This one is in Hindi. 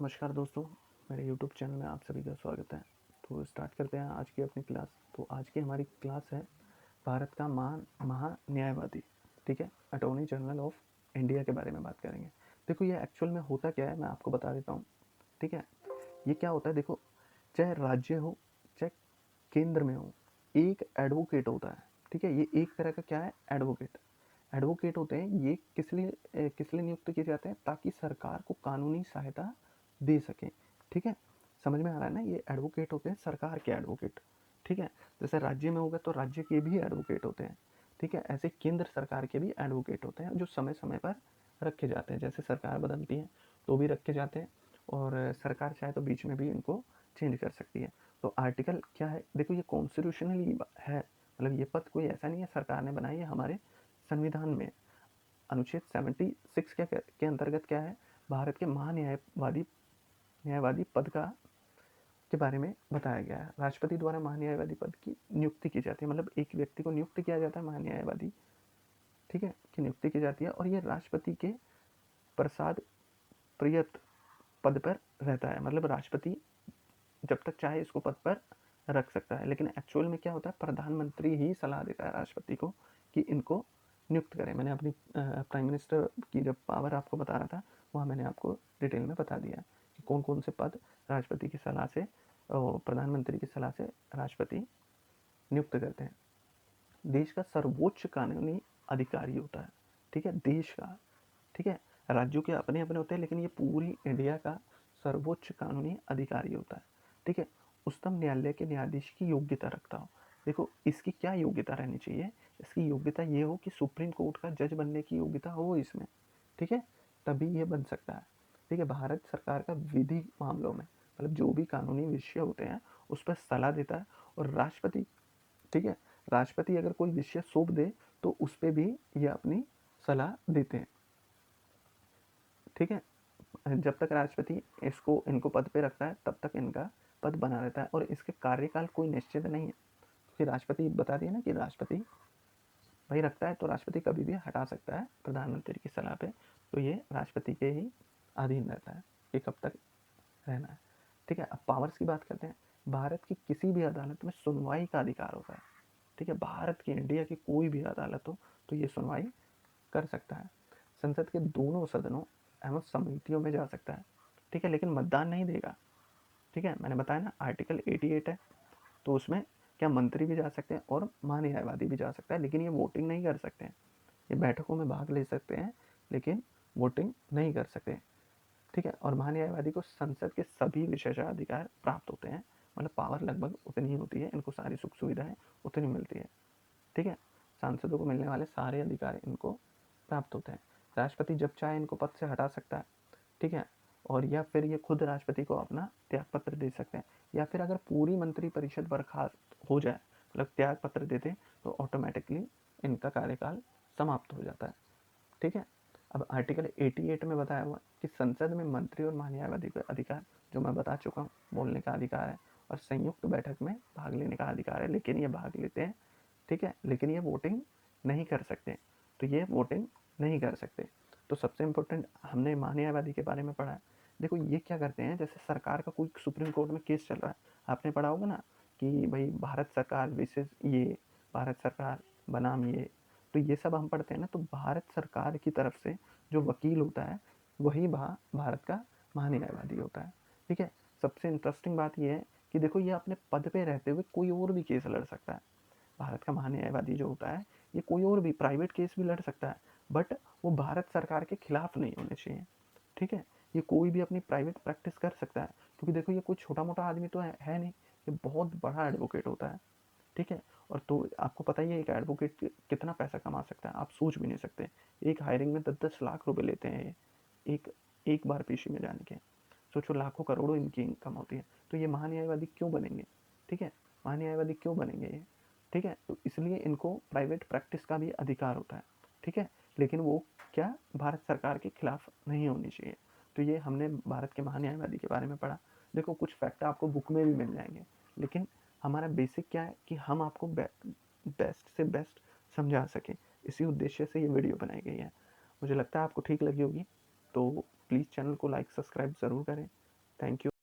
नमस्कार दोस्तों, मेरे यूट्यूब चैनल में आप सभी का स्वागत है। तो स्टार्ट करते हैं आज की अपनी क्लास। तो आज की हमारी क्लास है भारत का महान्यायवादी, ठीक है, अटॉर्नी जनरल ऑफ इंडिया के बारे में बात करेंगे। देखो ये एक्चुअल में होता क्या है, मैं आपको बता देता हूँ, ठीक है। ये क्या होता है, देखो, चाहे राज्य हो चाहे केंद्र में हो, एक एडवोकेट होता है, ठीक है। ये एक तरह का क्या है, एडवोकेट। एडवोकेट होते हैं ये किस लिए नियुक्त किए जाते हैं, ताकि सरकार को कानूनी सहायता दे सकें, ठीक है। समझ में आ रहा है ना, ये एडवोकेट होते हैं सरकार के एडवोकेट, ठीक है। जैसे राज्य में होगा तो राज्य के भी एडवोकेट होते हैं, ठीक है। ऐसे केंद्र सरकार के भी एडवोकेट होते हैं जो समय समय पर रखे जाते हैं। जैसे सरकार बदलती है तो भी रखे जाते हैं, और सरकार चाहे तो बीच में भी इनको चेंज कर सकती है। तो आर्टिकल क्या है, देखो ये कॉन्स्टिट्यूशनली है, मतलब ये पद कोई ऐसा नहीं है सरकार ने बनाई है, हमारे संविधान में अनुच्छेद 76 के अंतर्गत क्या है, भारत के न्यायवादी पद के बारे में बताया गया है। राष्ट्रपति द्वारा महान्यायवादी पद की नियुक्ति की जाती है, मतलब एक व्यक्ति को नियुक्त किया जाता है महान्यायवादी, ठीक है, की नियुक्ति की जाती है, और ये राष्ट्रपति के प्रसाद प्रियत पद पर रहता है। मतलब राष्ट्रपति जब तक चाहे इसको पद पर रख सकता है, लेकिन एक्चुअल में क्या होता है, प्रधानमंत्री ही सलाह देता है राष्ट्रपति को कि इनको नियुक्त करें। मैंने अपनी प्राइम मिनिस्टर की जब पावर आपको बता रहा था, वहाँ मैंने आपको डिटेल में बता दिया कि कौन कौन से पद राष्ट्रपति की सलाह से और प्रधानमंत्री की सलाह से राष्ट्रपति नियुक्त करते हैं। देश का सर्वोच्च कानूनी अधिकारी होता है, ठीक है, देश का, ठीक है। राज्यों के अपने अपने होते हैं, लेकिन ये पूरी इंडिया का सर्वोच्च कानूनी अधिकारी होता है, ठीक है। उच्चतम न्यायालय के न्यायाधीश की योग्यता रखता हो। देखो इसकी क्या योग्यता रहनी चाहिए, इसकी योग्यता ये हो कि सुप्रीम कोर्ट का जज बनने की योग्यता हो इसमें, ठीक है, तभी ये बन सकता है, ठीक है। भारत सरकार का विधि मामलों में, मतलब जो भी कानूनी विषय होते हैं उस पर सलाह देता है, और राष्ट्रपति, ठीक है, राष्ट्रपति अगर कोई विषय सौंप दे तो उस पर भी ये अपनी सलाह देते हैं, ठीक है। जब तक राष्ट्रपति इनको पद पे रखता है तब तक इनका पद बना रहता है, और इसके कार्यकाल कोई निश्चित नहीं है। फिर राष्ट्रपति बता दिया ना कि राष्ट्रपति भाई रखता है, तो राष्ट्रपति कभी भी हटा सकता है प्रधानमंत्री की सलाह पे। तो ये राष्ट्रपति के ही अधीन रहता है कि कब तक रहना है, ठीक है। अब पावर्स की बात करते हैं। भारत की किसी भी अदालत में सुनवाई का अधिकार होता है, ठीक है। भारत की, इंडिया की कोई भी अदालत हो तो ये सुनवाई कर सकता है। संसद के दोनों सदनों एवं समितियों में जा सकता है, ठीक है, लेकिन मतदान नहीं देगा, ठीक है। मैंने बताया ना आर्टिकल 88 है, तो उसमें क्या मंत्री भी जा सकते हैं और महान्यायवादी भी जा सकता है, लेकिन ये वोटिंग नहीं कर सकते हैं। ये बैठकों में भाग ले सकते हैं लेकिन वोटिंग नहीं कर सकते, ठीक है। और महान्यायवादी को संसद के सभी विशेषाधिकार प्राप्त होते हैं, मतलब पावर लगभग उतनी ही होती है, इनको सारी सुख सुविधाएं उतनी मिलती है, ठीक है। सांसदों को मिलने वाले सारे अधिकार इनको प्राप्त होते हैं। राष्ट्रपति जब चाहे इनको पद से हटा सकता है, ठीक है, और या फिर ये खुद राष्ट्रपति को अपना त्याग पत्र दे सकते हैं, या फिर अगर पूरी मंत्रिपरिषद बर्खास्त हो जाए, मतलब त्याग पत्र देते, तो ऑटोमेटिकली इनका कार्यकाल समाप्त हो जाता है, ठीक है। अब आर्टिकल 88 में बताया हुआ कि संसद में मंत्री और महान्यायवादी का अधिकार, जो मैं बता चुका हूँ, बोलने का अधिकार है और संयुक्त बैठक में भाग लेने का अधिकार है, लेकिन ये भाग लेते हैं, ठीक है, लेकिन ये वोटिंग नहीं कर सकते, तो ये वोटिंग नहीं कर सकते। तो सबसे इम्पोर्टेंट हमने महान्यायवादी के बारे में पढ़ा है। देखो ये क्या करते हैं, जैसे सरकार का कोई सुप्रीम कोर्ट में केस चल रहा है, आपने पढ़ा होगा ना कि भाई भारत सरकार विशेष ये, भारत सरकार बनाम ये, तो ये सब हम पढ़ते हैं ना। तो भारत सरकार की तरफ से जो वकील होता है वही भारत का महान्यायवादी होता है, ठीक है। सबसे इंटरेस्टिंग बात यह है कि देखो ये अपने पद पे रहते हुए कोई और भी केस लड़ सकता है। भारत का महान्यायवादी जो होता है ये कोई और भी प्राइवेट केस भी लड़ सकता है, बट वो भारत सरकार के खिलाफ नहीं होने चाहिए, ठीक है। ये कोई भी अपनी प्राइवेट प्रैक्टिस कर सकता है, क्योंकि देखो ये कोई छोटा मोटा आदमी तो है नहीं, ये बहुत बड़ा एडवोकेट होता है, ठीक है। और तो आपको पता ही है एक एडवोकेट कितना पैसा कमा सकता है, आप सोच भी नहीं सकते। एक हायरिंग में 10-10 लाख रुपए लेते हैं ये, एक एक बार पेशी में जाने के। सोचो लाखों करोड़ों इनकी इनकम होती है। तो ये महान्यायवादी क्यों बनेंगे, ठीक है, महान्यायवादी क्यों बनेंगे ये, ठीक है। तो इसलिए इनको प्राइवेट प्रैक्टिस का भी अधिकार होता है, ठीक है, लेकिन वो क्या भारत सरकार के खिलाफ नहीं होनी चाहिए। तो ये हमने भारत के महान्यायवादी के बारे में पढ़ा। देखो कुछ फैक्ट आपको बुक में भी मिल जाएंगे, लेकिन हमारा बेसिक क्या है कि हम आपको बेस्ट से बेस्ट समझा सकें, इसी उद्देश्य से ये वीडियो बनाई गई है। मुझे लगता है आपको ठीक लगी होगी, तो प्लीज़ चैनल को लाइक सब्सक्राइब ज़रूर करें। Thank you.